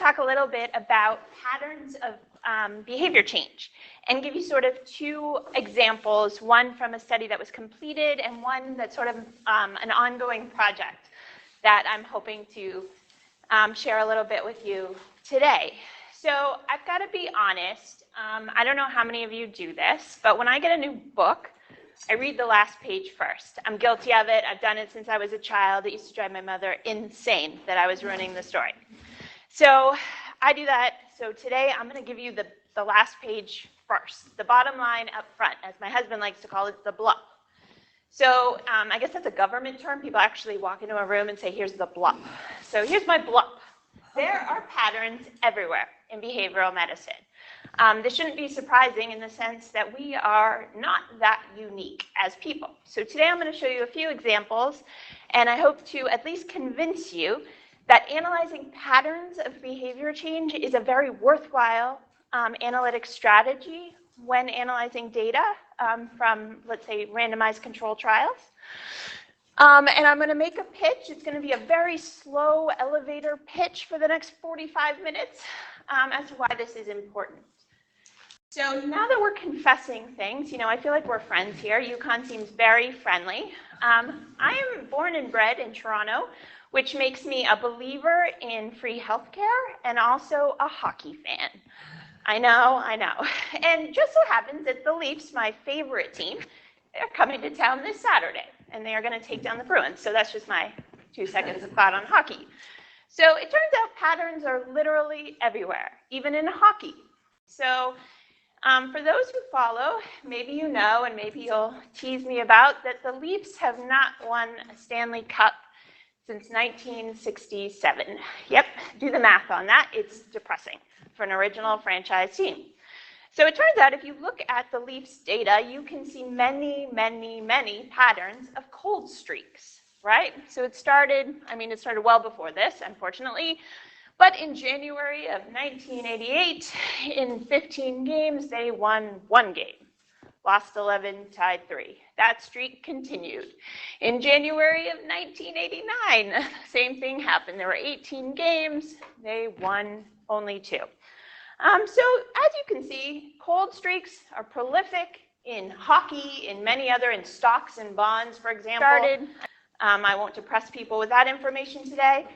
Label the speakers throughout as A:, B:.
A: talk a little bit about patterns of behavior change and give you sort of two examples, one from a study that was completed and one that's sort of an ongoing project that I'm hoping to share a little bit with you today. So I've got to be honest, I don't know how many of you do this, but when I get a new book, I read the last page first. I'm guilty of it. I've done it since I was a child. It used to drive my mother insane that I was ruining the story. So I do that. So today I'm going to give you the last page first, the bottom line up front, as my husband likes to call it, the blup. So I guess that's a government term. People actually walk into a room and say, here's the blup. So here's my blup. There are patterns everywhere in behavioral medicine. This shouldn't be surprising in the sense that we are not that unique as people. So today I'm going to show you a few examples, and I hope to at least convince you that analyzing patterns of behavior change is a very worthwhile analytic strategy when analyzing data from, let's say, randomized control trials. And I'm going to make a pitch. It's going to be a very slow elevator pitch for the next 45 minutes as to why this is important. So now that we're confessing things, you know, I feel like we're friends here. UConn seems very friendly. I am born and bred in Toronto, which makes me a believer in free healthcare and also a hockey fan. I know. And just so happens that the Leafs, my favorite team, they're coming to town this Saturday, and they are going to take down the Bruins. So that's just my 2 seconds of thought on hockey. So it turns out patterns are literally everywhere, even in hockey. So for those who follow, maybe you know, and maybe you'll tease me about, that the Leafs have not won a Stanley Cup since 1967. Yep, do the math on that. It's depressing for an original franchise team. So it turns out if you look at the Leafs data, you can see many, many, many patterns of cold streaks, right? So it started well before this, unfortunately. But in January of 1988, in 15 games, they won 1 game, lost 11, tied 3. That streak continued. In January of 1989, same thing happened. There were 18 games, they won only 2. So as you can see, cold streaks are prolific in hockey, in stocks and bonds, for example. I won't depress people with that information today.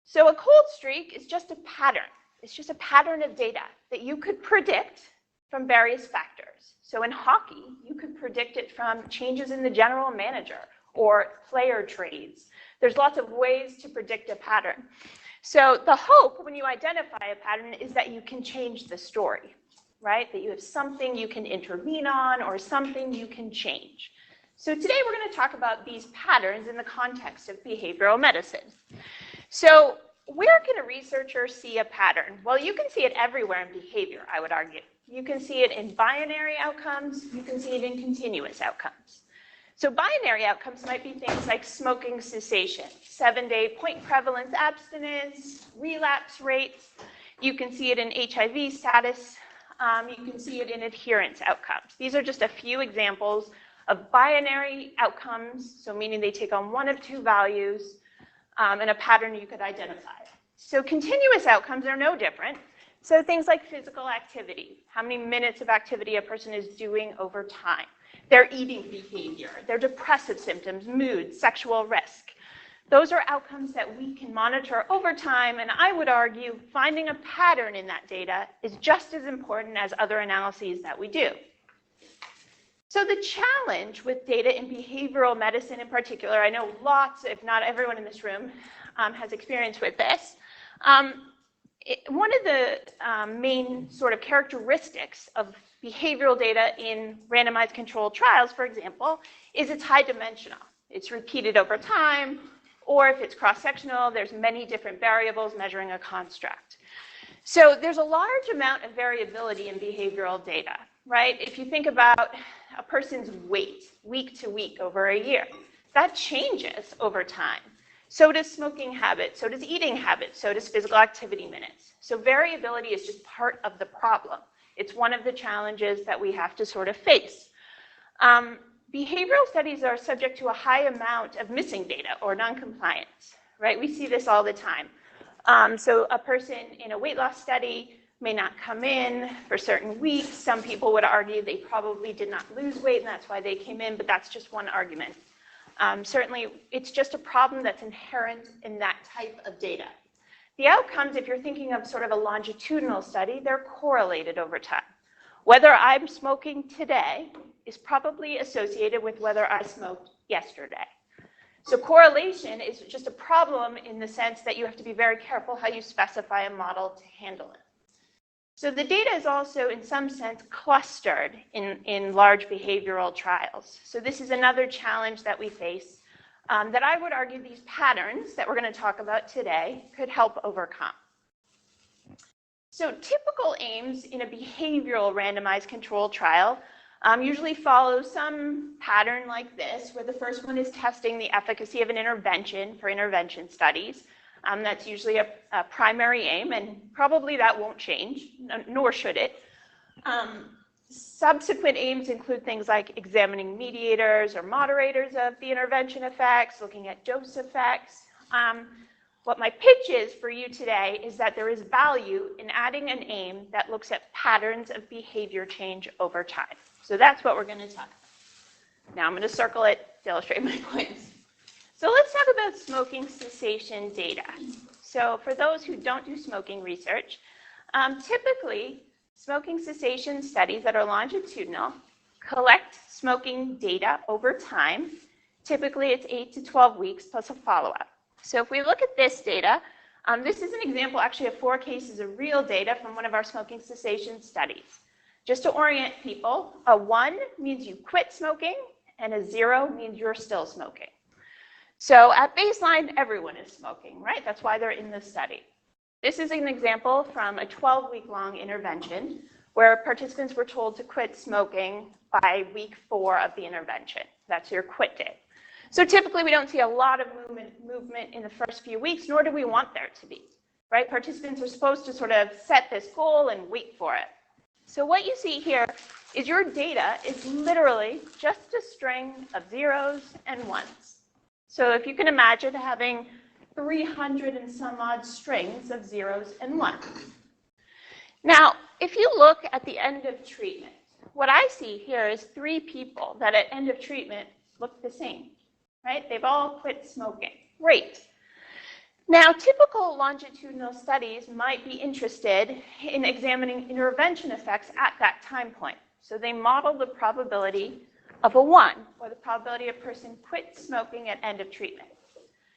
A: So a cold streak is just a pattern. It's just a pattern of data that you could predict from various factors. So in hockey, you could predict it from changes in the general manager or player trades. There's lots of ways to predict a pattern. So the hope when you identify a pattern is that you can change the story, right? That you have something you can intervene on or something you can change. So today we're going to talk about these patterns in the context of behavioral medicine. So where can a researcher see a pattern? Well, you can see it everywhere in behavior, I would argue. You can see it in binary outcomes. You can see it in continuous outcomes. So binary outcomes might be things like smoking cessation, 7-day point prevalence abstinence, relapse rates. You can see it in HIV status. You can see it in adherence outcomes. These are just a few examples of binary outcomes, so meaning they take on one of 2 values, and a pattern you could identify. So continuous outcomes are no different. So things like physical activity, how many minutes of activity a person is doing over time, their eating behavior, their depressive symptoms, mood, sexual risk. Those are outcomes that we can monitor over time, and I would argue finding a pattern in that data is just as important as other analyses that we do. So the challenge with data in behavioral medicine in particular, I know lots, if not everyone in this room, has experience with this. One of the main sort of characteristics of behavioral data in randomized controlled trials, for example, is it's high dimensional. It's repeated over time, or if it's cross-sectional, there's many different variables measuring a construct. So there's a large amount of variability in behavioral data, right? If you think about a person's weight week to week over a year, that changes over time. So does smoking habits, so does eating habits, so does physical activity minutes. So variability is just part of the problem. It's one of the challenges that we have to sort of face. Behavioral studies are subject to a high amount of missing data or noncompliance, right? We see this all the time. So a person in a weight loss study may not come in for certain weeks. Some people would argue they probably did not lose weight and that's why they came in, but that's just one argument. Certainly, it's just a problem that's inherent in that type of data. The outcomes, if you're thinking of sort of a longitudinal study, they're correlated over time. Whether I'm smoking today is probably associated with whether I smoked yesterday. So correlation is just a problem in the sense that you have to be very careful how you specify a model to handle it. So the data is also, in some sense, clustered in large behavioral trials. So this is another challenge that we face that I would argue these patterns that we're going to talk about today could help overcome. So typical aims in a behavioral randomized controlled trial usually follow some pattern like this, where the first one is testing the efficacy of an intervention for intervention studies. That's usually a primary aim, and probably that won't change, nor should it. Subsequent aims include things like examining mediators or moderators of the intervention effects, looking at dose effects. What my pitch is for you today is that there is value in adding an aim that looks at patterns of behavior change over time. So that's what we're going to talk about. Now I'm going to circle it to illustrate my points. So let's talk about smoking cessation data. So for those who don't do smoking research, typically smoking cessation studies that are longitudinal collect smoking data over time. Typically it's 8 to 12 weeks plus a follow-up. So if we look at this data, this is an example actually of 4 cases of real data from one of our smoking cessation studies. Just to orient people, a 1 means you quit smoking and a 0 means you're still smoking. So at baseline, everyone is smoking, right? That's why they're in this study. This is an example from a 12-week-long intervention where participants were told to quit smoking by week 4 of the intervention. That's your quit day. So typically, we don't see a lot of movement in the first few weeks, nor do we want there to be, right? Participants are supposed to sort of set this goal and wait for it. So what you see here is your data is literally just a string of zeros and ones. So if you can imagine having 300 and some odd strings of zeros and ones. Now, if you look at the end of treatment, what I see here is 3 people that at end of treatment look the same, right? They've all quit smoking. Great. Now, typical longitudinal studies might be interested in examining intervention effects at that time point. So they model the probability of a 1, or the probability a person quit smoking at end of treatment.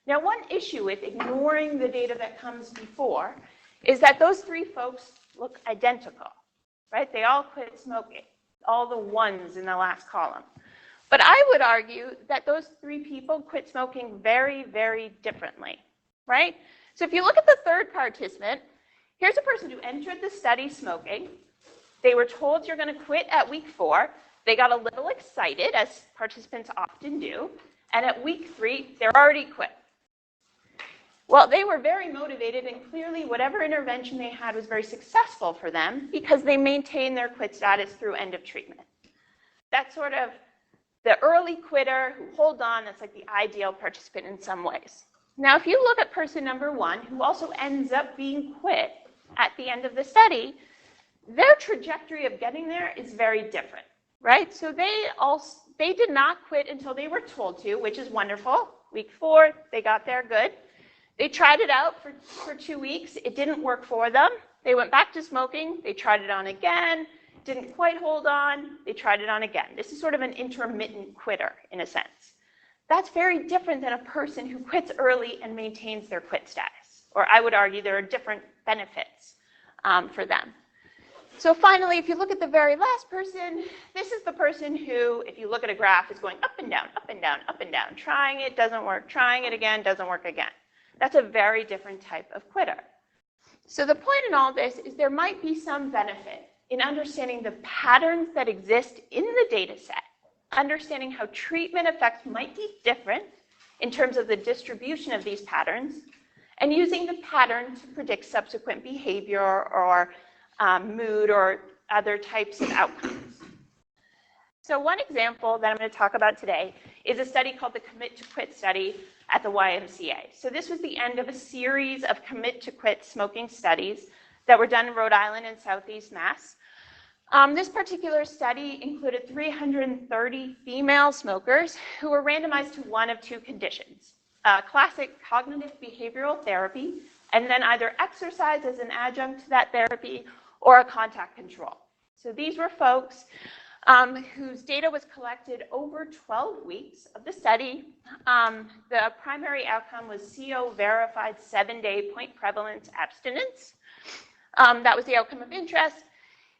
A: Now, one issue with ignoring the data that comes before is that those 3 folks look identical, right? They all quit smoking, all the 1s in the last column. But I would argue that those 3 people quit smoking very, very differently, right? So if you look at the 3rd participant, here's a person who entered the study smoking. They were told you're going to quit at week 4. They got a little excited, as participants often do, and at week 3, they're already quit. Well, they were very motivated, and clearly whatever intervention they had was very successful for them because they maintained their quit status through end of treatment. That's sort of the early quitter who holds on. That's like the ideal participant in some ways. Now, if you look at person number 1, who also ends up being quit at the end of the study, their trajectory of getting there is very different. Right? So they did not quit until they were told to, which is wonderful. Week 4, they got there, good. They tried it out for 2 weeks. It didn't work for them. They went back to smoking. They tried it on again. Didn't quite hold on. They tried it on again. This is sort of an intermittent quitter in a sense. That's very different than a person who quits early and maintains their quit status. Or I would argue there are different benefits for them. So finally, if you look at the very last person, this is the person who, if you look at a graph, is going up and down, up and down, up and down. Trying it, doesn't work. Trying it again, doesn't work again. That's a very different type of quitter. So the point in all this is there might be some benefit in understanding the patterns that exist in the data set, understanding how treatment effects might be different in terms of the distribution of these patterns, and using the pattern to predict subsequent behavior or mood or other types of outcomes. So one example that I'm going to talk about today is a study called the Commit to Quit study at the YMCA. So this was the end of a series of commit to quit smoking studies that were done in Rhode Island and Southeast Mass. This particular study included 330 female smokers who were randomized to one of two conditions: classic cognitive behavioral therapy, and then either exercise as an adjunct to that therapy or a contact control. So these were folks whose data was collected over 12 weeks of the study. The primary outcome was CO verified 7-day point prevalence abstinence. That was the outcome of interest.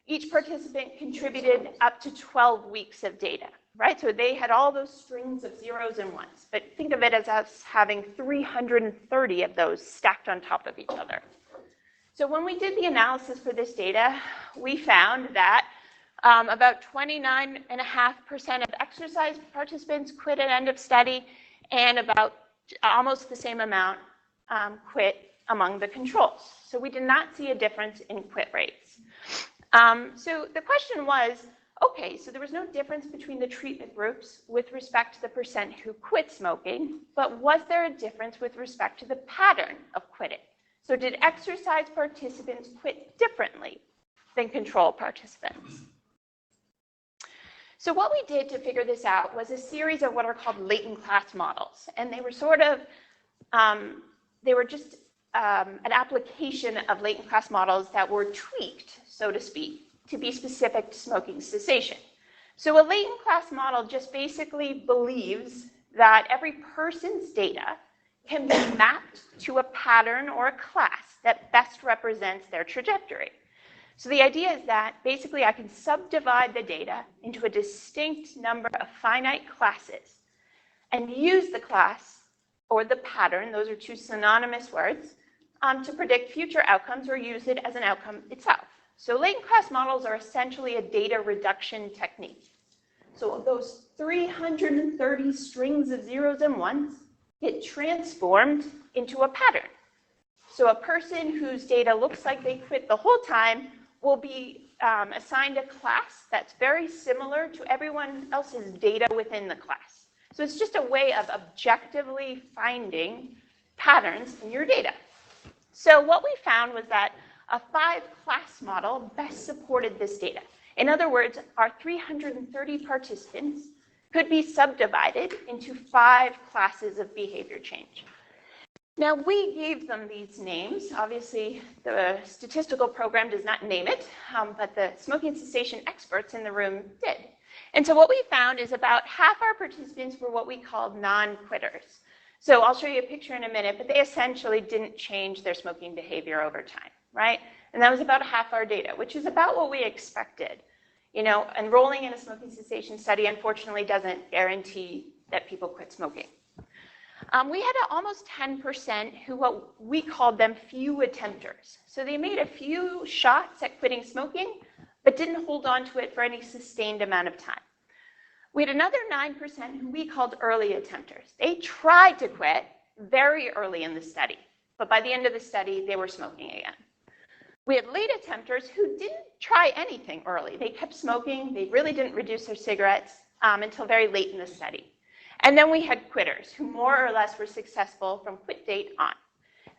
A: Each participant contributed up to 12 weeks of data, right? So they had all those strings of zeros and ones, but think of it as us having 330 of those stacked on top of each other. So when we did the analysis for this data, we found that about 29.5% of exercise participants quit at end of study, and about almost the same amount quit among the controls. So we did not see a difference in quit rates. So the question was, okay, so there was no difference between the treatment groups with respect to the percent who quit smoking, but was there a difference with respect to the pattern of quitting? So did exercise participants quit differently than control participants? So what we did to figure this out was a series of what are called latent class models. And they were sort of, they were just an application of latent class models that were tweaked, so to speak, to be specific to smoking cessation. So a latent class model just basically believes that every person's data can be mapped to a pattern or a class that best represents their trajectory. So the idea is that basically I can subdivide the data into a distinct number of finite classes and use the class or the pattern, those are two synonymous words, to predict future outcomes or use it as an outcome itself. So latent class models are essentially a data reduction technique. So those 330 strings of zeros and ones get transformed into a pattern. So a person whose data looks like they quit the whole time will be assigned a class that's very similar to everyone else's data within the class. So it's just a way of objectively finding patterns in your data. So what we found was that a 5-class model best supported this data. In other words, our 330 participants could be subdivided into 5 classes of behavior change. Now, we gave them these names. Obviously, the statistical program does not name it, but the smoking cessation experts in the room did. And so what we found is about half our participants were what we called non-quitters. So I'll show you a picture in a minute, but they essentially didn't change their smoking behavior over time, right? And that was about half our data, which is about what we expected. You know, enrolling in a smoking cessation study, unfortunately, doesn't guarantee that people quit smoking. We had almost 10% who what we called them few attempters. So they made a few shots at quitting smoking, but didn't hold on to it for any sustained amount of time. We had another 9% who we called early attempters. They tried to quit very early in the study, but by the end of the study, they were smoking again. We had late attempters who didn't try anything early. They kept smoking. They really didn't reduce their cigarettes until very late in the study. And then we had quitters who more or less were successful from quit date on.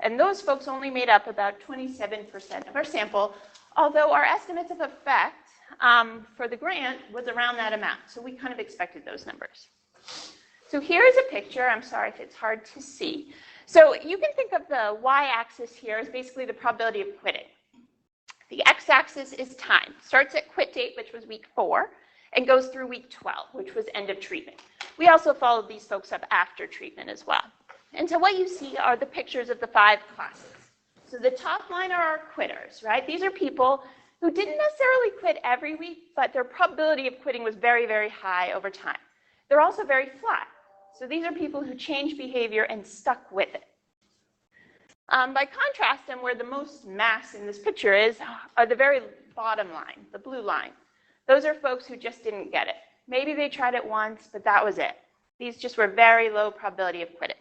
A: And those folks only made up about 27% of our sample, although our estimates of effect for the grant was around that amount. So we kind of expected those numbers. So here's a picture. I'm sorry if it's hard to see. So you can think of the y-axis here as basically the probability of quitting. The x-axis is time. Starts at quit date, which was week 4, and goes through week 12, which was end of treatment. We also followed these folks up after treatment as well. And so what you see are the pictures of the 5 classes. So the top line are our quitters, right? These are people who didn't necessarily quit every week, but their probability of quitting was very, very high over time. They're also very flat. So these are people who changed behavior and stuck with it. By contrast, and where the most mass in this picture is, are the very bottom line, the blue line. Those are folks who just didn't get it. Maybe they tried it once, but that was it. These just were very low probability of quitting.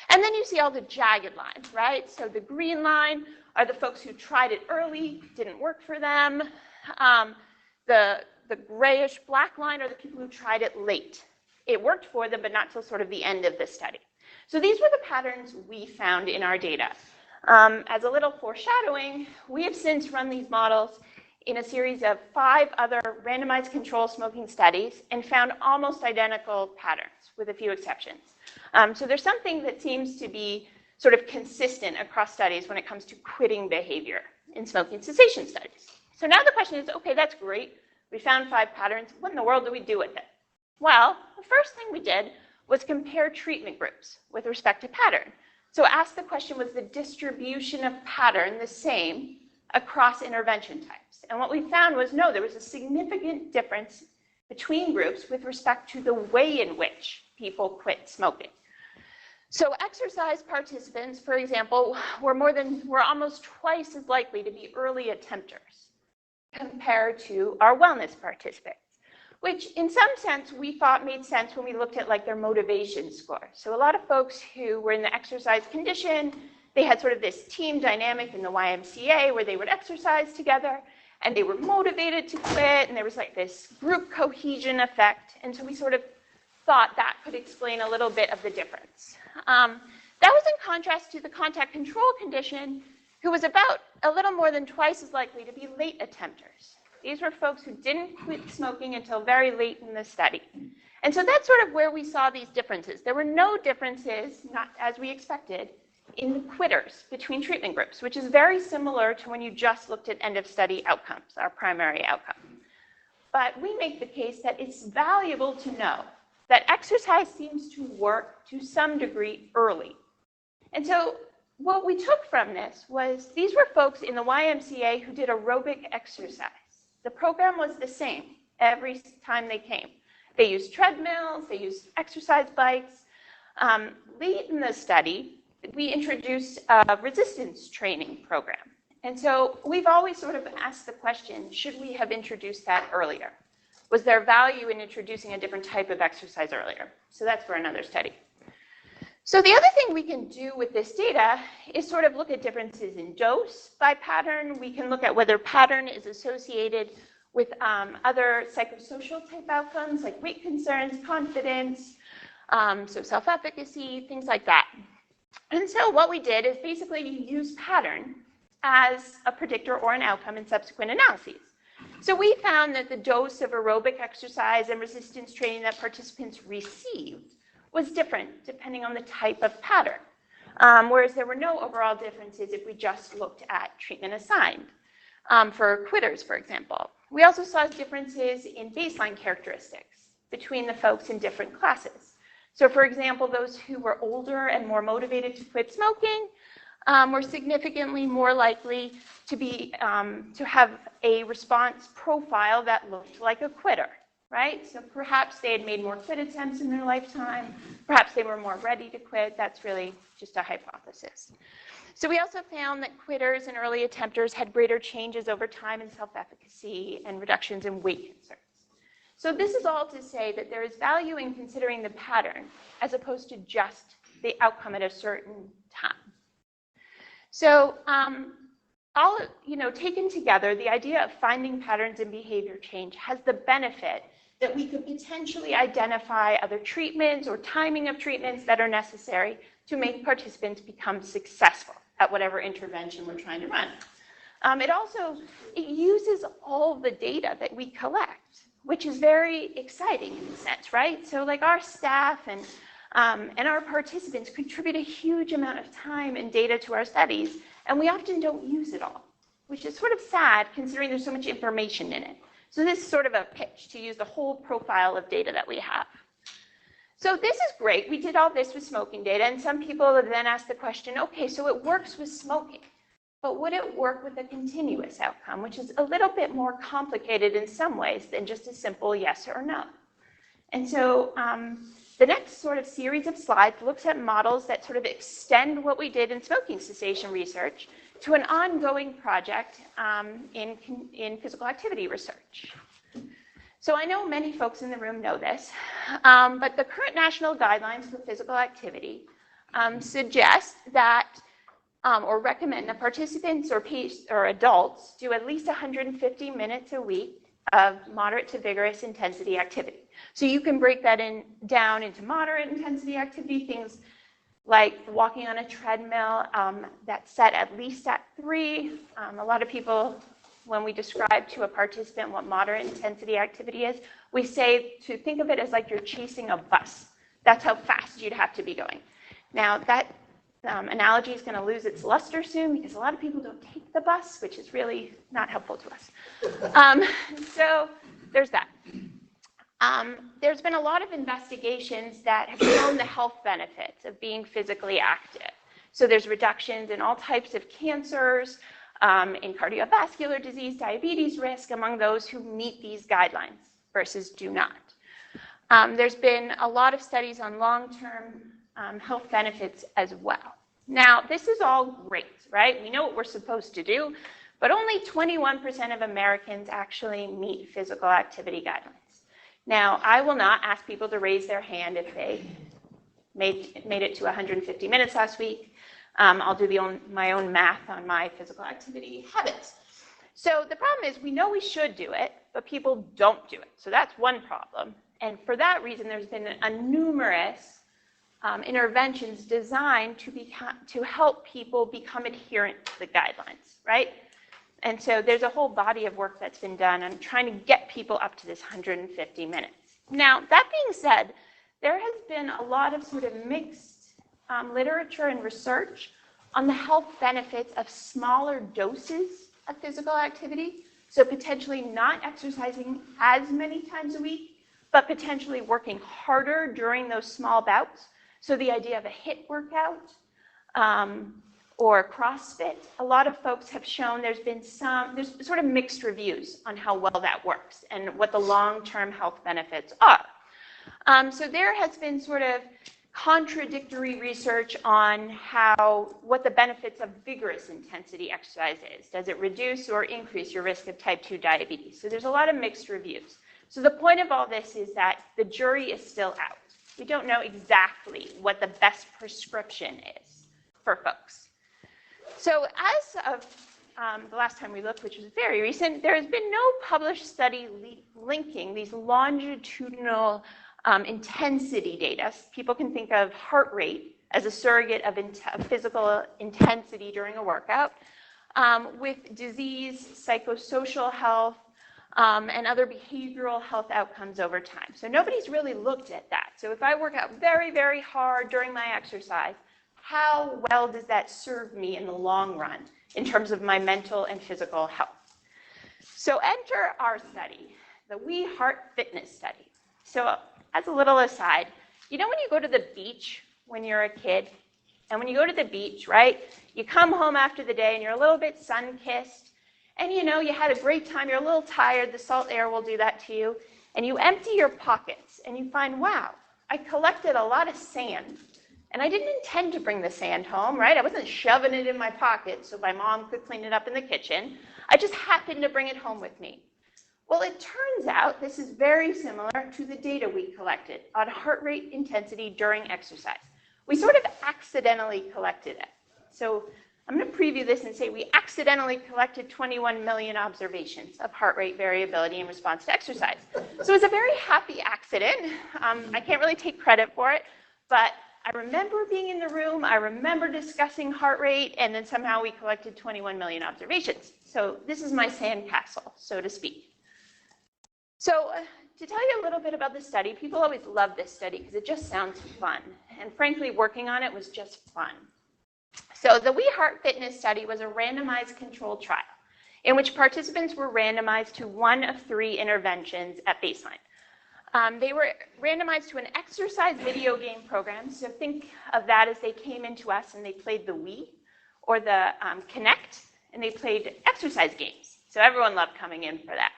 A: And then you see all the jagged lines, right? So the green line are the folks who tried it early, didn't work for them. The grayish black line are the people who tried it late. It worked for them, but not till sort of the end of the study. So these were the patterns we found in our data. As a little foreshadowing, we have since run these models in a series of 5 other randomized control smoking studies and found almost identical patterns with a few exceptions. So there's something that seems to be sort of consistent across studies when it comes to quitting behavior in smoking cessation studies. So now the question is, okay, that's great. We found 5 patterns. What in the world do we do with it? Well, the first thing we did was compare treatment groups with respect to pattern. So ask the question, was the distribution of pattern the same across intervention types? And what we found was no, there was a significant difference between groups with respect to the way in which people quit smoking. So exercise participants, for example, were almost twice as likely to be early attempters compared to our wellness participants, which in some sense we thought made sense when we looked at like their motivation score. So a lot of folks who were in the exercise condition, they had sort of this team dynamic in the YMCA where they would exercise together and they were motivated to quit, and there was like this group cohesion effect. And so we sort of thought that could explain a little bit of the difference. That was in contrast to the contact control condition, who was about a little more than twice as likely to be late attempters. These were folks who didn't quit smoking until very late in the study. And so that's sort of where we saw these differences. There were no differences, not as we expected, in the quitters between treatment groups, which is very similar to when you just looked at end of study outcomes, our primary outcome. But we make the case that it's valuable to know that exercise seems to work to some degree early. And so what we took from this was these were folks in the YMCA who did aerobic exercise. The program was the same every time they came. They used treadmills, they used exercise bikes. Late in the study, we introduced a resistance training program. And so we've always sort of asked the question, should we have introduced that earlier? Was there value in introducing a different type of exercise earlier? So that's for another study. So the other thing we can do with this data is sort of look at differences in dose by pattern. We can look at whether pattern is associated with other psychosocial type outcomes like weight concerns, confidence, so self-efficacy, things like that. And so what we did is basically use pattern as a predictor or an outcome in subsequent analyses. So we found that the dose of aerobic exercise and resistance training that participants received was different depending on the type of pattern, whereas there were no overall differences if we just looked at treatment assigned for quitters, for example. We also saw differences in baseline characteristics between the folks in different classes. So for example, those who were older and more motivated to quit smoking were significantly more likely to have a response profile that looked like a quitter, right? So perhaps they had made more quit attempts in their lifetime. Perhaps they were more ready to quit. That's really just a hypothesis. So we also found that quitters and early attempters had greater changes over time in self-efficacy and reductions in weight concerns. So this is all to say that there is value in considering the pattern as opposed to just the outcome at a certain time. So all, taken together, the idea of finding patterns in behavior change has the benefit that we could potentially identify other treatments or timing of treatments that are necessary to make participants become successful at whatever intervention we're trying to run. It uses all the data that we collect, which is very exciting in a sense, right? So like our staff and our participants contribute a huge amount of time and data to our studies, and we often don't use it all, which is sort of sad considering there's so much information in it. So this is sort of a pitch to use the whole profile of data that we have. So this is great. We did all this with smoking data, and some people have then asked the question, okay, so it works with smoking, but would it work with a continuous outcome, which is a little bit more complicated in some ways than just a simple yes or no? And so the next sort of series of slides looks at models that sort of extend what we did in smoking cessation research to an ongoing project in physical activity research. So I know many folks in the room know this, but the current national guidelines for physical activity suggest that or recommend that participants or adults do at least 150 minutes a week of moderate to vigorous intensity activity. So you can break that down into moderate intensity activity, things like walking on a treadmill that's set at least at 3. A lot of people, when we describe to a participant what moderate intensity activity is, we say to think of it as like you're chasing a bus. That's how fast you'd have to be going. Now, that analogy is going to lose its luster soon because a lot of people don't take the bus, which is really not helpful to us. So there's that. There's been a lot of investigations that have shown the health benefits of being physically active. So there's reductions in all types of cancers, in cardiovascular disease, diabetes risk among those who meet these guidelines versus do not. There's been a lot of studies on long-term health benefits as well. Now, this is all great, right? We know what we're supposed to do, but only 21% of Americans actually meet physical activity guidelines. Now, I will not ask people to raise their hand if they made it to 150 minutes last week. I'll do my own math on my physical activity habits. So the problem is we know we should do it, but people don't do it. So that's one problem. And for that reason, there's been numerous interventions designed to help people become adherent to the guidelines, right? And so there's a whole body of work that's been done on trying to get people up to this 150 minutes. Now, that being said, there has been a lot of sort of mixed literature and research on the health benefits of smaller doses of physical activity. So potentially not exercising as many times a week, but potentially working harder during those small bouts. So the idea of a HIIT workout or CrossFit, a lot of folks have shown there's sort of mixed reviews on how well that works and what the long-term health benefits are. So there has been sort of contradictory research on what the benefits of vigorous intensity exercise is. Does it reduce or increase your risk of type 2 diabetes? So there's a lot of mixed reviews. So the point of all this is that the jury is still out. We don't know exactly what the best prescription is for folks. So as of the last time we looked, which was very recent, there has been no published study linking these longitudinal intensity data. People can think of heart rate as a surrogate of physical intensity during a workout with disease, psychosocial health, and other behavioral health outcomes over time. So nobody's really looked at that. So if I work out very, very hard during my exercise, how well does that serve me in the long run in terms of my mental and physical health? So enter our study, the We Heart Fitness study. So as a little aside, you know when you go to the beach when you're a kid, and when you go to the beach, right, you come home after the day and you're a little bit sun-kissed, and you know, you had a great time, you're a little tired, the salt air will do that to you, and you empty your pockets and you find, wow, I collected a lot of sand, and I didn't intend to bring the sand home, right? I wasn't shoving it in my pocket so my mom could clean it up in the kitchen. I just happened to bring it home with me. Well, it turns out this is very similar to the data we collected on heart rate intensity during exercise. We sort of accidentally collected it. So I'm going to preview this and say we accidentally collected 21 million observations of heart rate variability in response to exercise. So it's a very happy accident. I can't really take credit for it, but I remember being in the room, I remember discussing heart rate, and then somehow we collected 21 million observations. So this is my sandcastle, so to speak. So to tell you a little bit about the study, people always love this study because it just sounds fun. And frankly, working on it was just fun. So the We Heart Fitness study was a randomized controlled trial in which participants were randomized to one of 3 interventions at baseline. They were randomized to an exercise video game program. So think of that as they came into us and they played the Wii or the Kinect, and they played exercise games. So everyone loved coming in for that.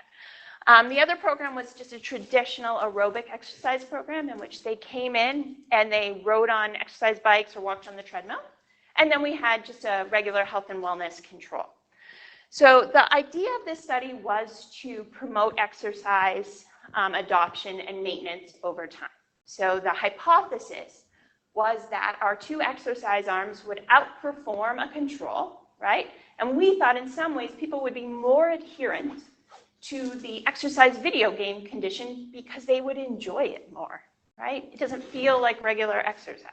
A: The other program was just a traditional aerobic exercise program in which they came in and they rode on exercise bikes or walked on the treadmill. And then we had just a regular health and wellness control. So the idea of this study was to promote exercise adoption and maintenance over time. So the hypothesis was that our 2 exercise arms would outperform a control, right? And we thought in some ways people would be more adherent to the exercise video game condition because they would enjoy it more, right? It doesn't feel like regular exercise.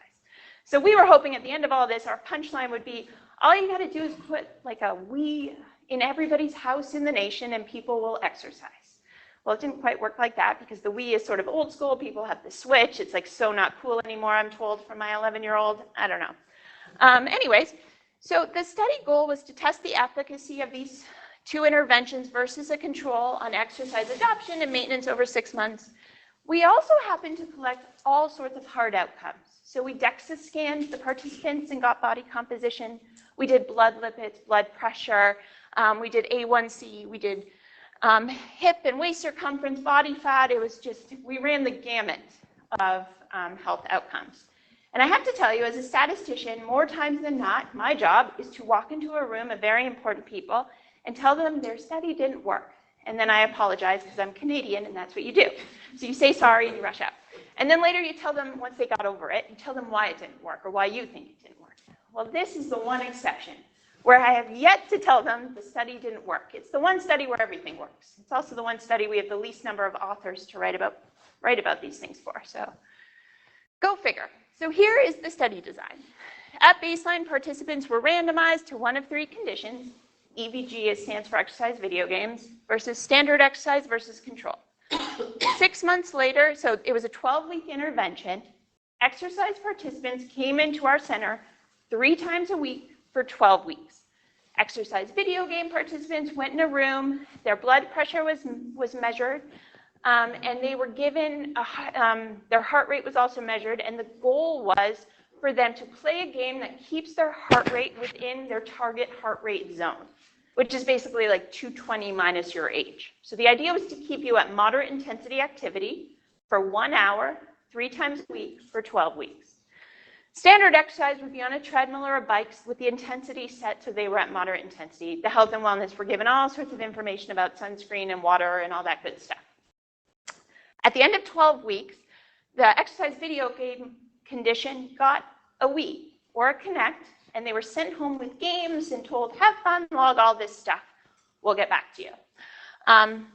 A: So we were hoping at the end of all this, our punchline would be, all you got to do is put like a Wii in everybody's house in the nation and people will exercise. Well, it didn't quite work like that because the Wii is sort of old school. People have the Switch. It's like so not cool anymore, I'm told, from my 11-year-old. I don't know. Anyways, so the study goal was to test the efficacy of these 2 interventions versus a control on exercise adoption and maintenance over 6 months. We also happened to collect all sorts of hard outcomes. So we DEXA scanned the participants and got body composition. We did blood lipids, blood pressure. We did A1C. We did hip and waist circumference, body fat. It was just, we ran the gamut of health outcomes. And I have to tell you, as a statistician, more times than not, my job is to walk into a room of very important people and tell them their study didn't work. And then I apologize because I'm Canadian and that's what you do. So you say sorry and you rush out. And then later you tell them, once they got over it, you tell them why it didn't work or why you think it didn't work. Well, this is the one exception where I have yet to tell them the study didn't work. It's the one study where everything works. It's also the one study we have the least number of authors to write about these things for. So go figure. So here is the study design. At baseline, participants were randomized to one of 3 conditions. EVG stands for exercise video games, versus standard exercise versus control. 6 months later, so it was a 12-week intervention, exercise participants came into our center 3 times a week for 12 weeks. Exercise video game participants went in a room, their blood pressure was measured, and they were given, their heart rate was also measured, and the goal was for them to play a game that keeps their heart rate within their target heart rate zone, which is basically like 220 minus your age. So the idea was to keep you at moderate intensity activity for 1 hour, 3 times a week for 12 weeks. Standard exercise would be on a treadmill or a bike with the intensity set so they were at moderate intensity. The health and wellness were given all sorts of information about sunscreen and water and all that good stuff. At the end of 12 weeks, the exercise video game condition got a Wii or a Kinect, and they were sent home with games and told, have fun, log all this stuff. We'll get back to you.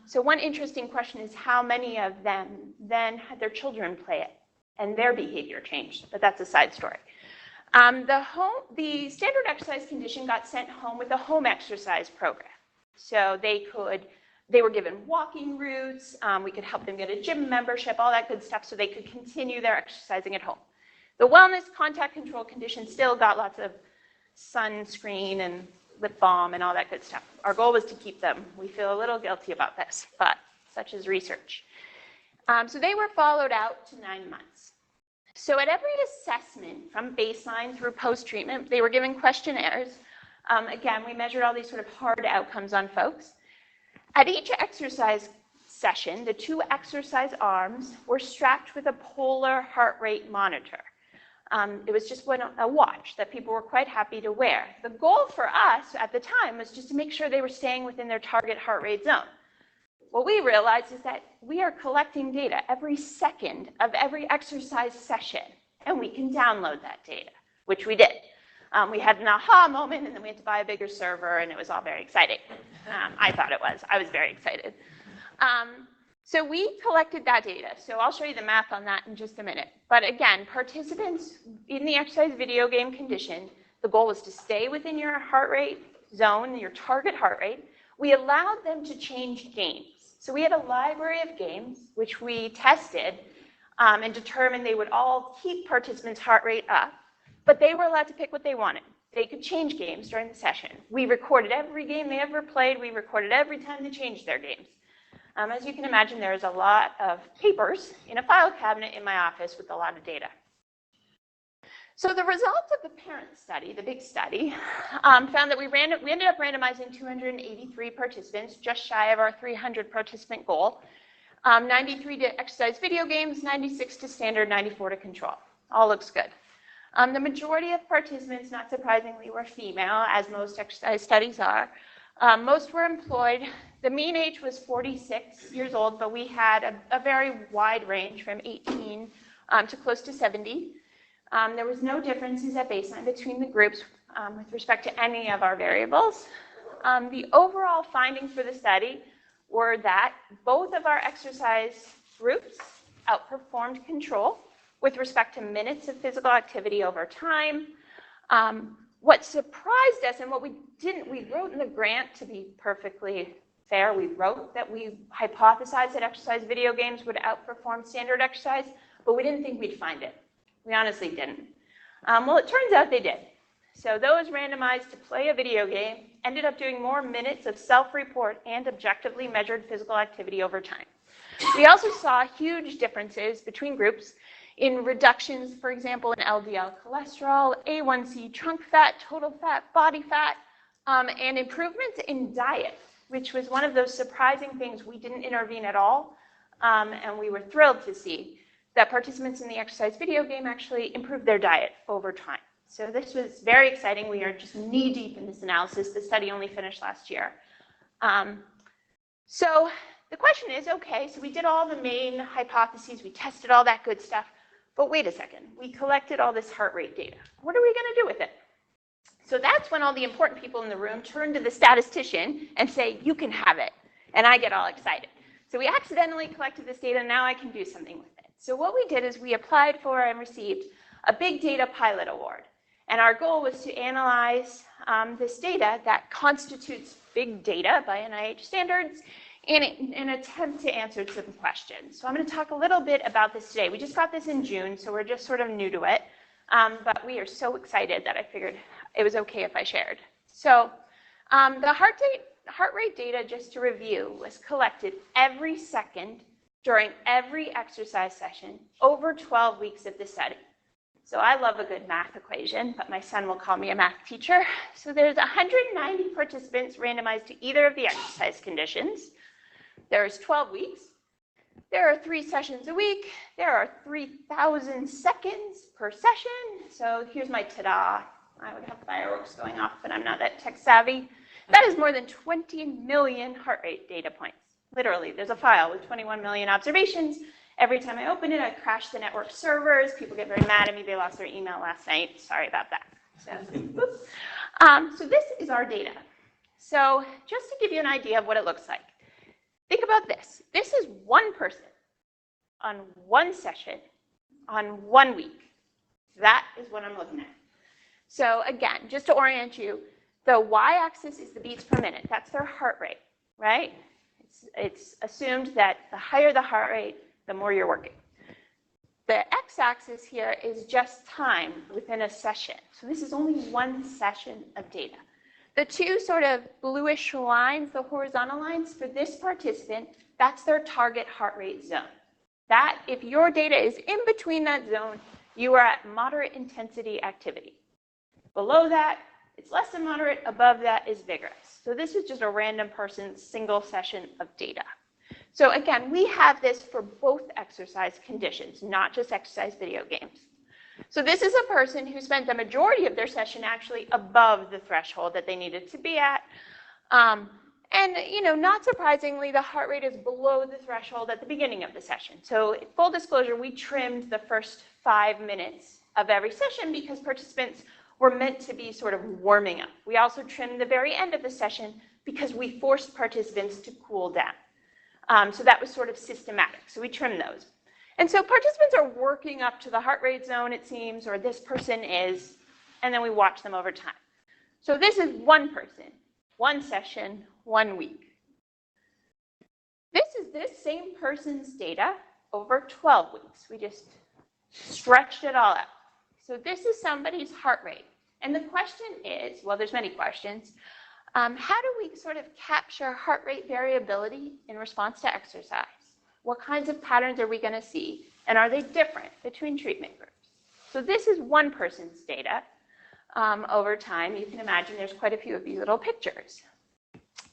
A: So one interesting question is how many of them then had their children play it and their behavior changed, but that's a side story. The standard exercise condition got sent home with a home exercise program. So they were given walking routes, we could help them get a gym membership, all that good stuff so they could continue their exercising at home. The wellness contact control condition still got lots of sunscreen and lip balm and all that good stuff. Our goal was to keep them. We feel a little guilty about this, but such is research. So they were followed out to 9 months. So at every assessment from baseline through post-treatment, they were given questionnaires. Again, we measured all these sort of hard outcomes on folks. At each exercise session, the 2 exercise arms were strapped with a polar heart rate monitor. It was just a watch that people were quite happy to wear. The goal for us at the time was just to make sure they were staying within their target heart rate zone. What we realized is that we are collecting data every second of every exercise session, and we can download that data, which we did. We had an aha moment, and then we had to buy a bigger server, and it was all very exciting. I thought it was. I was very excited. So we collected that data. So I'll show you the math on that in just a minute. But again, participants in the exercise video game condition, the goal was to stay within your heart rate zone, your target heart rate. We allowed them to change games. So we had a library of games, which we tested and determined they would all keep participants' heart rate up, but they were allowed to pick what they wanted. They could change games during the session. We recorded every game they ever played. We recorded every time they changed their games. As you can imagine, there's a lot of papers in a file cabinet in my office with a lot of data. So the results of the parent study, the big study, found that we ended up randomizing 283 participants, just shy of our 300 participant goal. 93 to exercise video games, 96 to standard, 94 to control. All looks good. The majority of participants, not surprisingly, were female, as most exercise studies are. Most were employed. The mean age was 46 years old, but we had a very wide range from 18 to close to 70. There was no differences at baseline between the groups with respect to any of our variables. The overall findings for the study were that both of our exercise groups outperformed control with respect to minutes of physical activity over time. What surprised us and what we wrote in the grant, to be perfectly fair, we wrote that we hypothesized that exercise video games would outperform standard exercise, but we didn't think we'd find it. We honestly didn't. Well, it turns out they did. So those randomized to play a video game ended up doing more minutes of self-report and objectively measured physical activity over time. We also saw huge differences between groups in reductions, for example, in LDL cholesterol, A1C, trunk fat, total fat, body fat, and improvements in diet, which was one of those surprising things. We didn't intervene at all, and we were thrilled to see that participants in the exercise video game actually improved their diet over time. So this was very exciting. We are just knee-deep in this analysis. The study only finished last year. So the question is, okay, so we did all the main hypotheses. We tested all that good stuff. But wait a second. We collected all this heart rate data. What are we going to do with it? So that's when all the important people in the room turn to the statistician and say, you can have it. And I get all excited. So we accidentally collected this data. Now I can do something with it. So what we did is we applied for and received a big data pilot award. And our goal was to analyze this data that constitutes big data by NIH standards in an attempt to answer some questions. So I'm going to talk a little bit about this today. We just got this in June, so we're just sort of new to it. But we are so excited that I figured it was okay if I shared. So the heart rate data, just to review, was collected every second during every exercise session over 12 weeks of the study. So I love a good math equation, but my son will call me a math teacher. So there's 190 participants randomized to either of the exercise conditions. There's 12 weeks. There are 3 sessions a week. There are 3,000 seconds per session. So here's my ta-da. I would have fireworks going off, but I'm not that tech savvy. That is more than 20 million heart rate data points. Literally, there's a file with 21 million observations. Every time I open it, I crash the network servers. People get very mad at me. They lost their email last night. Sorry about that. So this is our data. So just to give you an idea of what it looks like, think about this. This is one person on one session on 1 week. That is what I'm looking at. So again, just to orient you, the y-axis is the beats per minute. That's their heart rate, right? It's assumed that the higher the heart rate, the more you're working. The x-axis here is just time within a session. So this is only one session of data. The two sort of bluish lines, the horizontal lines, for this participant, that's their target heart rate zone. That, if your data is in between that zone, you are at moderate intensity activity. Below that, it's less than moderate. Above that is vigorous. So this is just a random person's single session of data. So again, we have this for both exercise conditions, not just exercise video games. So this is a person who spent the majority of their session actually above the threshold that they needed to be at. And not surprisingly, the heart rate is below the threshold at the beginning of the session. So full disclosure, we trimmed the first 5 minutes of every session because participants were meant to be sort of warming up. We also trimmed the very end of the session because we forced participants to cool down. So that was sort of systematic. So we trimmed those. And so participants are working up to the heart rate zone, it seems, or this person is, and then we watch them over time. So this is one person, one session, 1 week. This is this same person's data over 12 weeks. We just stretched it all out. So this is somebody's heart rate. And the question is, well, there's many questions. How do we sort of capture heart rate variability in response to exercise? What kinds of patterns are we going to see? And are they different between treatment groups? So this is one person's data over time. You can imagine there's quite a few of these little pictures.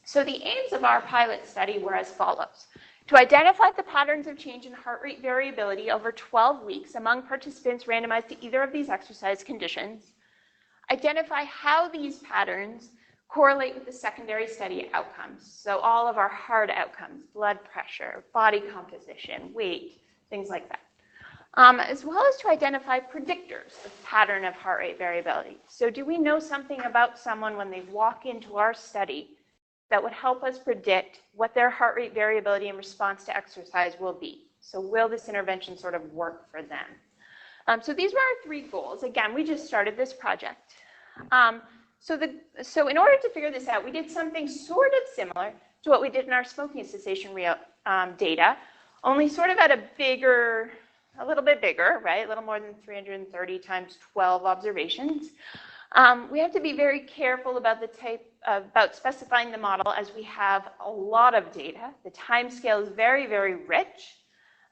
A: So the aims of our pilot study were as follows. To identify the patterns of change in heart rate variability over 12 weeks among participants randomized to either of these exercise conditions, identify how these patterns correlate with the secondary study outcomes. So all of our hard outcomes, blood pressure, body composition, weight, things like that. As well as to identify predictors of pattern of heart rate variability. So do we know something about someone when they walk into our study that would help us predict what their heart rate variability in response to exercise will be? So will this intervention sort of work for them? So these were our 3 goals. Again, we just started this project. So in order to figure this out, we did something sort of similar to what we did in our smoking cessation data, only sort of at a little bit bigger, right? A little more than 330 times 12 observations. We have to be very careful about about specifying the model, as we have a lot of data. The time scale is very, very rich.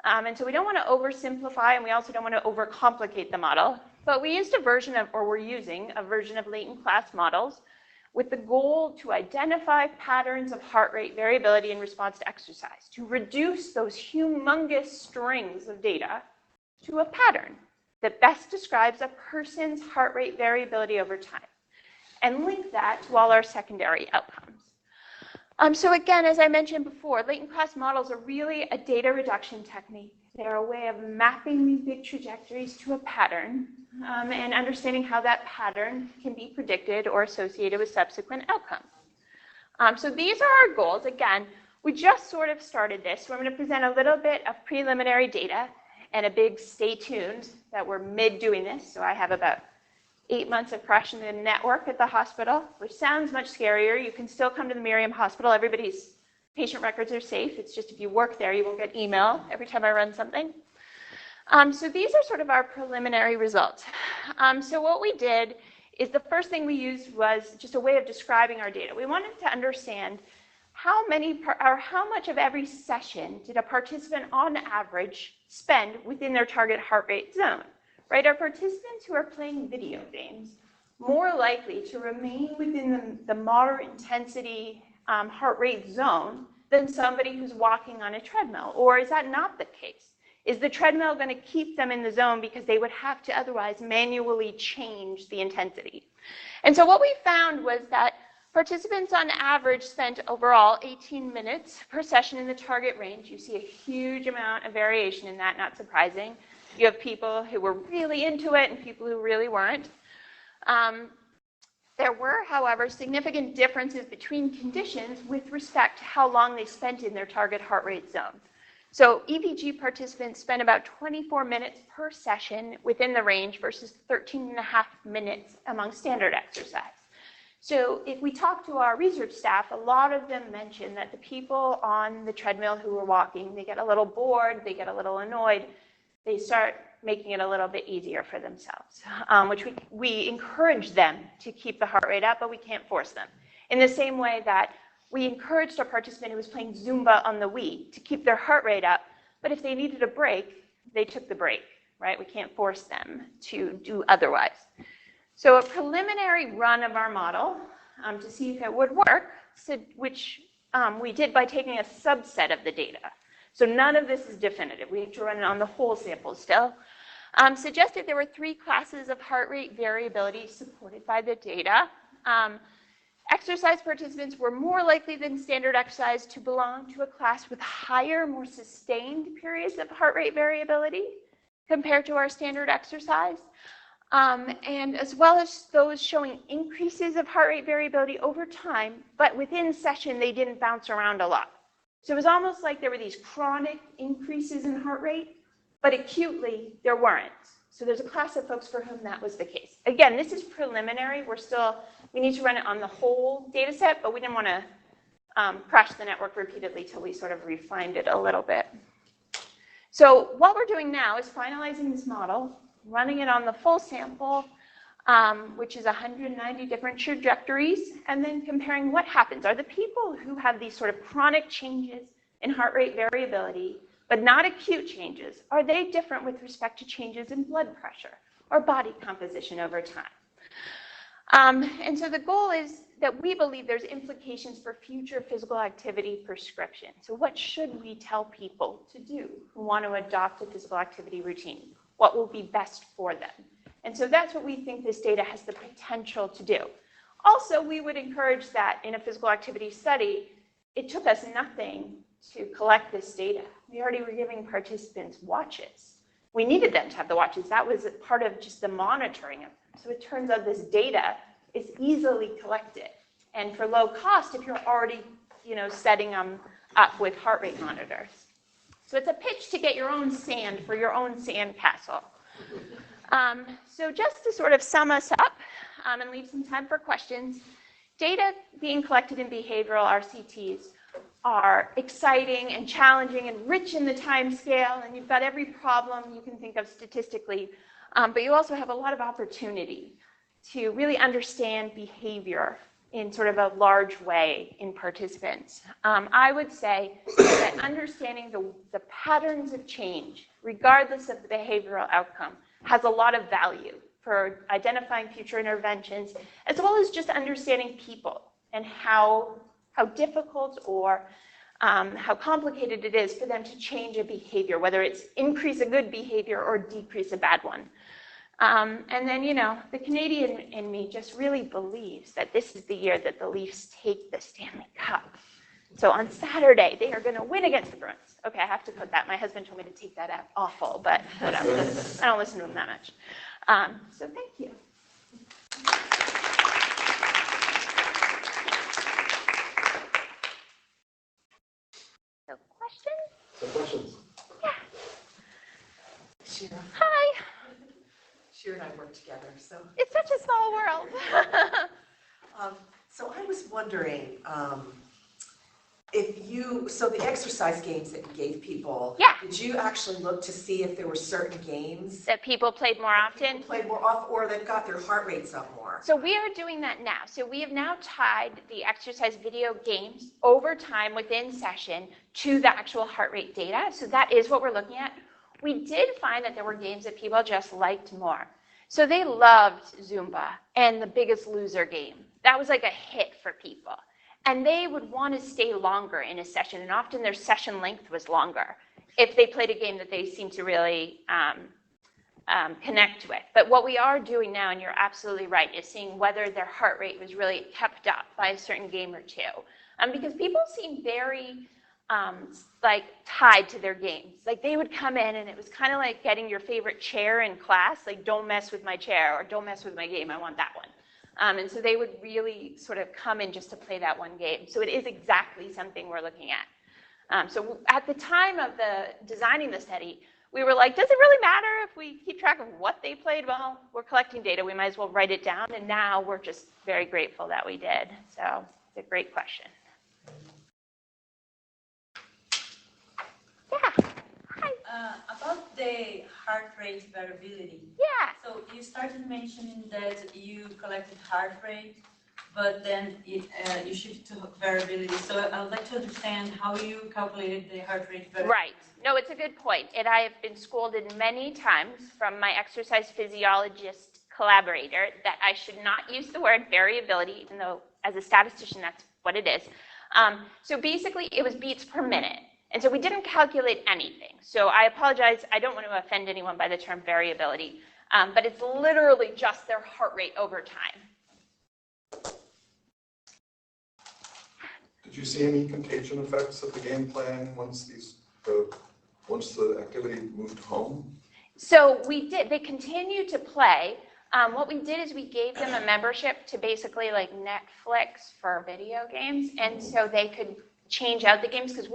A: And so we don't want to oversimplify, and we also don't want to overcomplicate the model. But we used we're using a version of latent class models with the goal to identify patterns of heart rate variability in response to exercise, to reduce those humongous strings of data to a pattern that best describes a person's heart rate variability over time, and link that to all our secondary outcomes. So again, as I mentioned before, latent class models are really a data reduction technique. They're a way of mapping these big trajectories to a pattern and understanding how that pattern can be predicted or associated with subsequent outcomes. So these are our goals. Again, we just sort of started this. So I'm going to present a little bit of preliminary data and a big stay tuned that we're mid doing this. So I have about 8 months of fresh in the network at the hospital, which sounds much scarier. You can still come to the Miriam hospital. Everybody's patient records are safe. It's just if you work there, you won't get email every time I run something. So these are sort of our preliminary results. So what we did is the first thing we used was just a way of describing our data. We wanted to understand how much of every session did a participant on average spend within their target heart rate zone. Right, are participants who are playing video games more likely to remain within the moderate intensity heart rate zone than somebody who's walking on a treadmill? Or is that not the case? Is the treadmill going to keep them in the zone because they would have to otherwise manually change the intensity? And so what we found was that participants on average spent overall 18 minutes per session in the target range. You see a huge amount of variation in that, not surprising. You have people who were really into it and people who really weren't. There were, however, significant differences between conditions with respect to how long they spent in their target heart rate zone. So EVG participants spent about 24 minutes per session within the range versus 13.5 minutes among standard exercise. So if we talk to our research staff, a lot of them mention that the people on the treadmill who were walking, they get a little bored, they get a little annoyed, they start making it a little bit easier for themselves, which we encourage them to keep the heart rate up, but we can't force them. In the same way that we encouraged a participant who was playing Zumba on the Wii to keep their heart rate up, but if they needed a break, they took the break, right? We can't force them to do otherwise. So a preliminary run of our model to see if it would work, which we did by taking a subset of the data. So none of this is definitive. We have to run it on the whole sample still. Suggested there were 3 classes of heart rate variability supported by the data. Exercise participants were more likely than standard exercise to belong to a class with higher, more sustained periods of heart rate variability compared to our standard exercise. And as well as those showing increases of heart rate variability over time, but within session, they didn't bounce around a lot. So it was almost like there were these chronic increases in heart rate, but acutely there weren't. So there's a class of folks for whom that was the case. Again, this is preliminary. We need to run it on the whole data set, but we didn't want to crash the network repeatedly till we sort of refined it a little bit. So what we're doing now is finalizing this model, running it on the full sample, which is 190 different trajectories, and then comparing what happens. Are the people who have these sort of chronic changes in heart rate variability, but not acute changes, are they different with respect to changes in blood pressure or body composition over time? And so the goal is that we believe there's implications for future physical activity prescription. So what should we tell people to do who want to adopt a physical activity routine? What will be best for them? And so that's what we think this data has the potential to do. Also, we would encourage that in a physical activity study, it took us nothing to collect this data. We already were giving participants watches. We needed them to have the watches. That was part of just the monitoring of them. So it turns out this data is easily collected. And for low cost, if you're already setting them up with heart rate monitors. So it's a pitch to get your own sand for your own sand castle. So just to sort of sum us up and leave some time for questions, data being collected in behavioral RCTs are exciting and challenging and rich in the time scale, and you've got every problem you can think of statistically, but you also have a lot of opportunity to really understand behavior in sort of a large way in participants. I would say that understanding the patterns of change, regardless of the behavioral outcome, has a lot of value for identifying future interventions, as well as just understanding people and how difficult or how complicated it is for them to change a behavior, whether it's increase a good behavior or decrease a bad one. And then, the Canadian in me just really believes that this is the year that the Leafs take the Stanley Cup. So on Saturday, they are going to win against the Bruins. Okay, I have to put that. My husband told me to take that out. Awful, but whatever. I don't listen to him that much. So thank you. So questions?
B: Some questions.
A: Yeah.
C: Shira.
A: Hi.
C: Shira and I work together, so.
A: It's such a small world.
C: So I was wondering, so the exercise games that you gave people,
A: Yeah.
C: did you actually look to see if there were certain games
A: That people played more often?
C: played more off or that got their heart rates up more?
A: So we are doing that now. So we have now tied the exercise video games over time within session to the actual heart rate data. So that is what we're looking at. We did find that there were games that people just liked more. So they loved Zumba and the Biggest Loser game. That was like a hit for people. And they would want to stay longer in a session, and often their session length was longer if they played a game that they seemed to really connect with. But what we are doing now, and you're absolutely right, is seeing whether their heart rate was really kept up by a certain game or two. Because people seem very tied to their games. Like they would come in and it was kind of like getting your favorite chair in class, like don't mess with my chair or don't mess with my game, I want that one. And so they would really sort of come in just to play that one game. So it is exactly something we're looking at. So at the time of designing the study, we were like, does it really matter if we keep track of what they played? Well, we're collecting data, we might as well write it down, and now we're just very grateful that we did. So it's a great question. Yeah. Hi.
D: About the heart rate variability.
A: Yeah.
D: So you started mentioning that you collected heart rate, but then you shifted to variability. So I would like to understand how you calculated the heart rate variability.
A: Right. No, it's a good point. And I have been scolded many times from my exercise physiologist collaborator that I should not use the word variability, even though as a statistician, that's what it is. So basically, it was beats per minute. And so we didn't calculate anything. So I apologize. I don't want to offend anyone by the term variability, but it's literally just their heart rate over time.
B: Did you see any contagion effects of the game plan once the activity moved home?
A: So we did. They continued to play. What we did is we gave them a membership to basically like Netflix for video games, and so they could change out the games because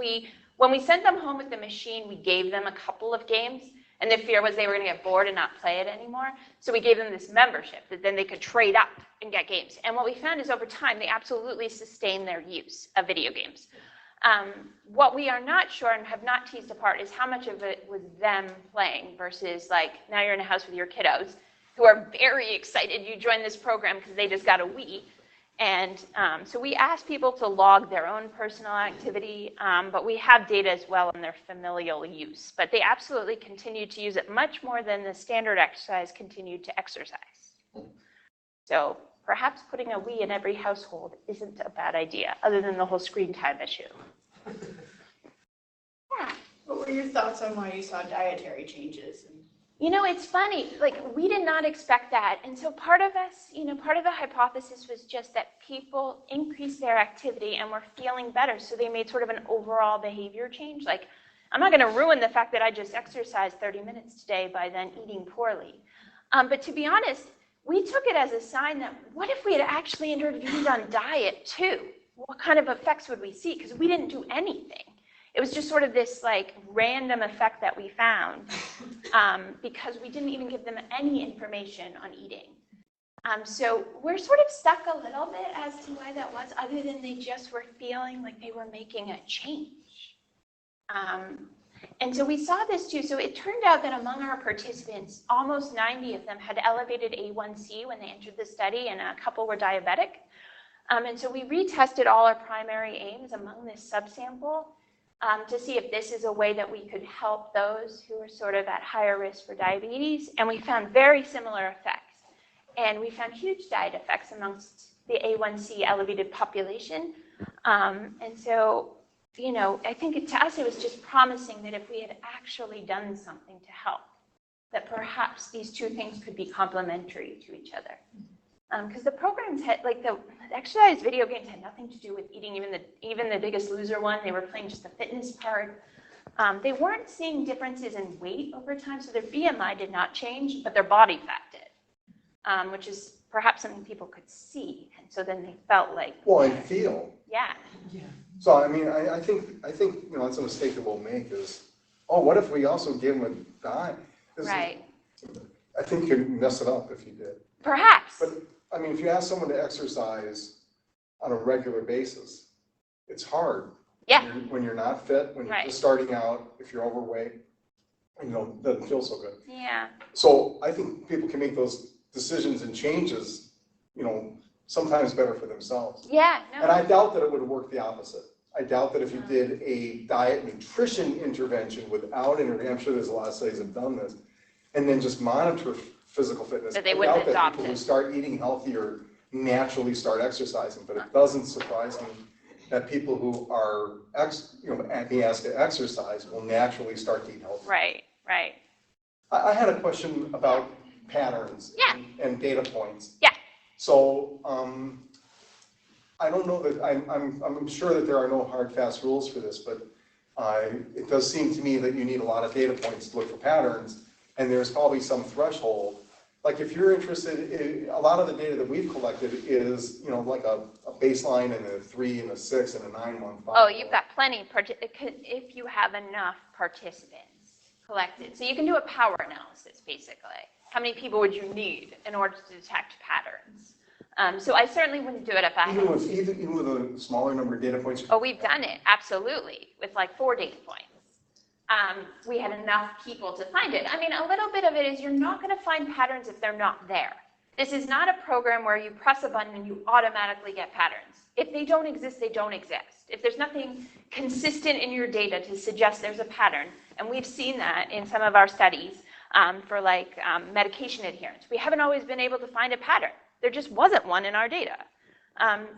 A: when we sent them home with the machine, we gave them a couple of games, and the fear was they were going to get bored and not play it anymore. So we gave them this membership that then they could trade up and get games. And what we found is over time, they absolutely sustained their use of video games. What we are not sure and have not teased apart is how much of it was them playing versus like now you're in a house with your kiddos who are very excited you joined this program because they just got a Wii. And so we asked people to log their own personal activity, but we have data as well on their familial use. But they absolutely continued to use it much more than the standard exercise continued to exercise. So perhaps putting a Wii in every household isn't a bad idea, other than the whole screen time issue. Yeah.
E: What were your thoughts on why you saw dietary changes?
A: It's funny, like we did not expect that. And so part of us, part of the hypothesis was just that people increased their activity and were feeling better. So they made sort of an overall behavior change. Like, I'm not going to ruin the fact that I just exercised 30 minutes today by then eating poorly. But to be honest, we took it as a sign that what if we had actually intervened on diet too? What kind of effects would we see? Because we didn't do anything. It was just sort of this like random effect that we found because we didn't even give them any information on eating. So we're sort of stuck a little bit as to why that was, other than they just were feeling like they were making a change. And so we saw this too. So it turned out that among our participants, almost 90 of them had elevated A1C when they entered the study, and a couple were diabetic. And so we retested all our primary aims among this subsample to see if this is a way that we could help those who are sort of at higher risk for diabetes. And we found very similar effects. And we found huge diet effects amongst the A1C elevated population. And so, you know, I think to us it was just promising that if we had actually done something to help, that perhaps these two things could be complementary to each other. Because the programs had, like the exercise video games had nothing to do with eating, even the Biggest Loser one. They were playing just the fitness part. They weren't seeing differences in weight over time, so their BMI did not change, but their body fat did, which is perhaps something people could see. And so then they felt like,
F: Well, and feel.
A: yeah,
F: So, I mean, I think, you know, that's a mistake that we'll make is, oh, what if we also give them a diet?
A: right,
F: I think you'd mess it up if you did.
A: perhaps.
F: But, I mean, if you ask someone to exercise on a regular basis, it's hard.
A: Yeah.
F: When you're not fit, when you're
A: Right.
F: just starting out, if you're overweight, you know, it doesn't feel so good.
A: Yeah,
F: So I think people can make those decisions and changes, you know, sometimes better for themselves.
A: yeah,
F: And
A: no,
F: I doubt that it would work the opposite. I doubt that if you did a diet nutrition intervention without intervention, I'm sure there's a lot of studies that have done this, and then just monitor physical fitness.
A: That they
F: I
A: wouldn't
F: doubt that
A: adopt
F: people
A: it.
F: who start eating healthier naturally start exercising, but it doesn't surprise me that people who are being asked to exercise will naturally start to eat healthy.
A: right, right.
F: I had a question about patterns
A: Yeah.
F: and data points.
A: Yeah.
F: So, I don't know that, I'm sure that there are no hard, fast rules for this, but it does seem to me that you need a lot of data points to look for patterns, and there's probably some threshold. Like if you're interested in, a lot of the data that we've collected is, you know, like a baseline and a 3 and a 6 and a 9-month follow-up.
A: Oh, you've got plenty, if you have enough participants collected. So you can do a power analysis, basically. How many people would you need in order to detect patterns? So I certainly wouldn't do it if I had.
F: Even with a smaller number of data points?
A: Oh, we've done it, absolutely, with like 4 data points. We had enough people to find it. I mean, a little bit of it is you're not going to find patterns if they're not there. This is not a program where you press a button and you automatically get patterns. If they don't exist, they don't exist. If there's nothing consistent in your data to suggest there's a pattern, and we've seen that in some of our studies for like medication adherence, we haven't always been able to find a pattern. There just wasn't one in our data.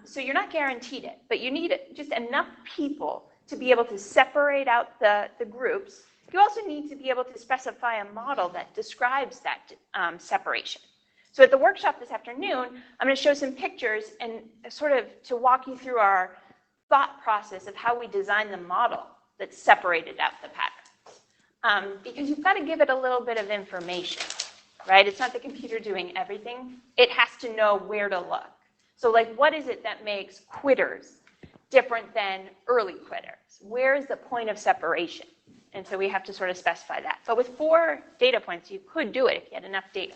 A: So you're not guaranteed it, but you need just enough people to be able to separate out the groups. You also need to be able to specify a model that describes that separation. So at the workshop this afternoon, I'm going to show some pictures and sort of to walk you through our thought process of how we designed the model that separated out the patterns. Because you've got to give it a little bit of information, right? It's not the computer doing everything. It has to know where to look. So like, what is it that makes quitters different than early quitters? Where is the point of separation? And so we have to sort of specify that. But with 4 data points, you could do it if you had enough data.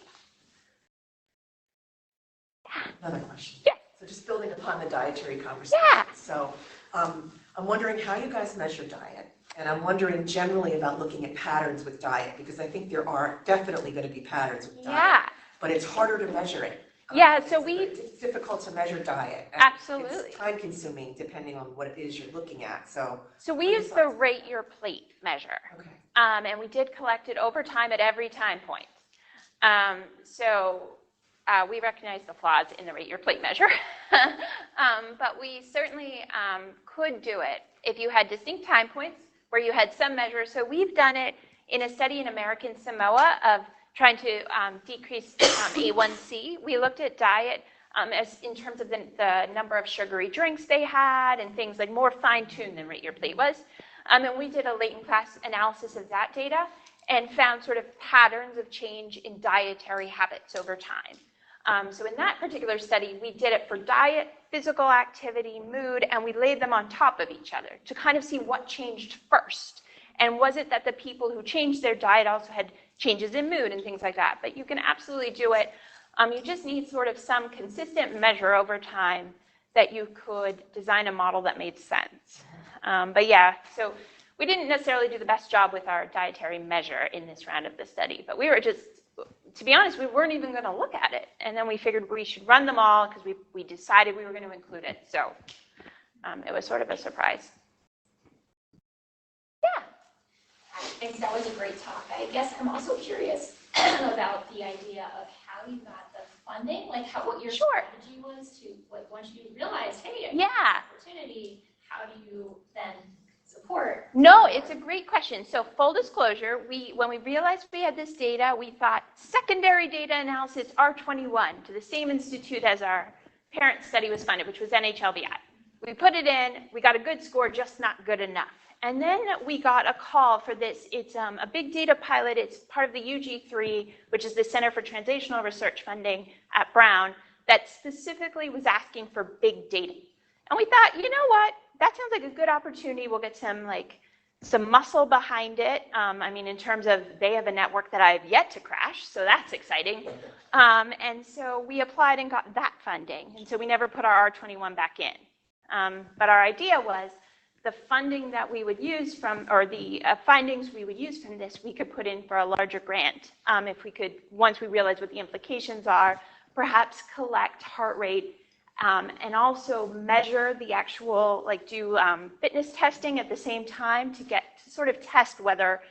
C: Another question.
A: Yeah.
C: So just building upon the dietary conversation.
A: Yeah.
C: So I'm wondering how you guys measure diet. And I'm wondering generally about looking at patterns with diet, because I think there are definitely going to be patterns with diet.
A: Yeah.
C: But it's harder to measure it.
A: Yeah, so
C: It's difficult to measure diet. And
A: Absolutely.
C: It's time consuming depending on what it is you're looking at, so.
A: So we use the rate your plate measure.
C: Okay.
A: And we did collect it over time at every time point. We recognize the flaws in the rate your plate measure. But we certainly could do it if you had distinct time points where you had some measures. So we've done it in a study in American Samoa of trying to decrease A1C. We looked at diet as in terms of the number of sugary drinks they had and things like more fine-tuned than rate your plate was. And we did a latent class analysis of that data and found sort of patterns of change in dietary habits over time. So in that particular study, we did it for diet, physical activity, mood, and we laid them on top of each other to kind of see what changed first. And was it that the people who changed their diet also had changes in mood and things like that? But you can absolutely do it. You just need sort of some consistent measure over time that you could design a model that made sense. But yeah, so we didn't necessarily do the best job with our dietary measure in this round of the study, but we were just, to be honest, we weren't even going to look at it. And then we figured we should run them all because we decided we were going to include it. So it was sort of a surprise. Yeah.
G: Thanks, that was a great talk. I guess I'm also curious about the idea of how you got the funding, like what your strategy was to, like, once you realized, hey, I got this opportunity, how do you then support?
A: No, it's a great question. So full disclosure, when we realized we had this data, we thought secondary data analysis R21 to the same institute as our parent study was funded, which was NHLBI. We put it in, we got a good score, just not good enough. And then we got a call for this. It's a big data pilot. It's part of the UG3, which is the Center for Translational Research Funding at Brown, that specifically was asking for big data. And we thought, you know what? That sounds like a good opportunity. We'll get some muscle behind it. I mean, in terms of they have a network that I have yet to crash, so that's exciting. And so we applied and got that funding. And so we never put our R21 back in. But our idea was the funding that we would use from, or the findings we would use from this, we could put in for a larger grant. If we could, once we realize what the implications are, perhaps collect heart rate and also measure the actual, like do fitness testing at the same time to sort of test whether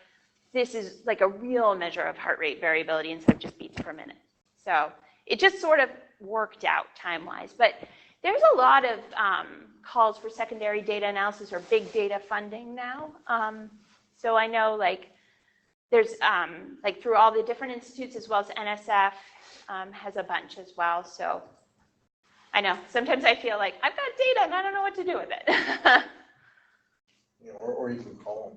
A: this is like a real measure of heart rate variability instead of just beats per minute. So it just sort of worked out time-wise. But there's a lot of calls for secondary data analysis or big data funding now. So I know like there's like through all the different institutes as well as NSF has a bunch as well. So I know sometimes I feel like I've got data and I don't know what to do with it.
F: You know, or you can call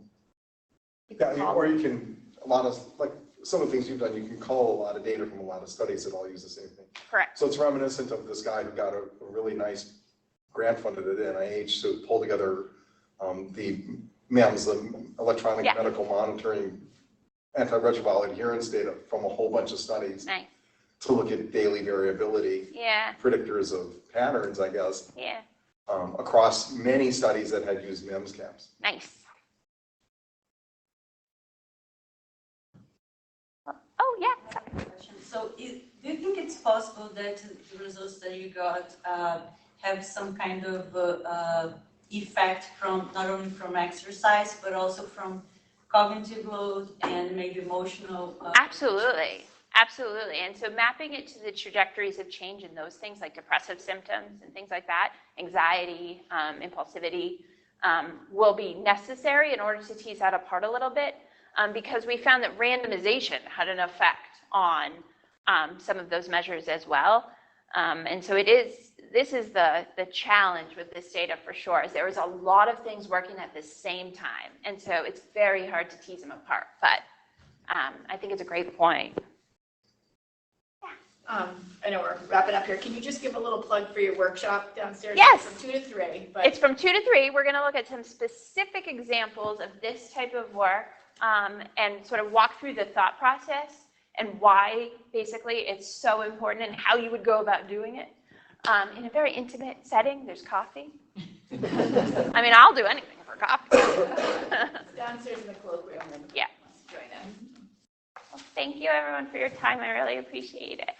F: them. Or you can, a lot of, like some of the things you've done, you can call a lot of data from a lot of studies that all use the same thing.
A: Correct.
F: So it's reminiscent of this guy who got a really nice grant funded at NIH to pull together the MEMS, the electronic medical monitoring antiretroviral adherence data from a whole bunch of studies.
A: Nice.
F: To look at daily variability, predictors of patterns, I guess, across many studies that had used MEMS caps.
A: Nice. Oh, yeah.
D: So do you think it's possible that the results that you got have some kind of effect from not only from exercise, but also from cognitive load and maybe emotional?
A: Absolutely. Absolutely. And so mapping it to the trajectories of change in those things like depressive symptoms and things like that, anxiety, impulsivity, will be necessary in order to tease that apart a little bit because we found that randomization had an effect on some of those measures as well. And so this is the challenge with this data for sure, is there was a lot of things working at the same time. And so it's very hard to tease them apart. But I think it's a great point.
E: I know we're wrapping up here. Can you just give a little plug for your workshop downstairs?
A: Yes.
E: It's from 2 to 3.
A: It's from 2 to 3. We're going to look at some specific examples of this type of work and sort of walk through the thought process and why basically it's so important and how you would go about doing it. In a very intimate setting, there's coffee. I mean, I'll do anything for coffee.
E: It's downstairs in the cloakroom.
A: Yeah.
E: Join in.
A: Well, thank you everyone for your time. I really appreciate it.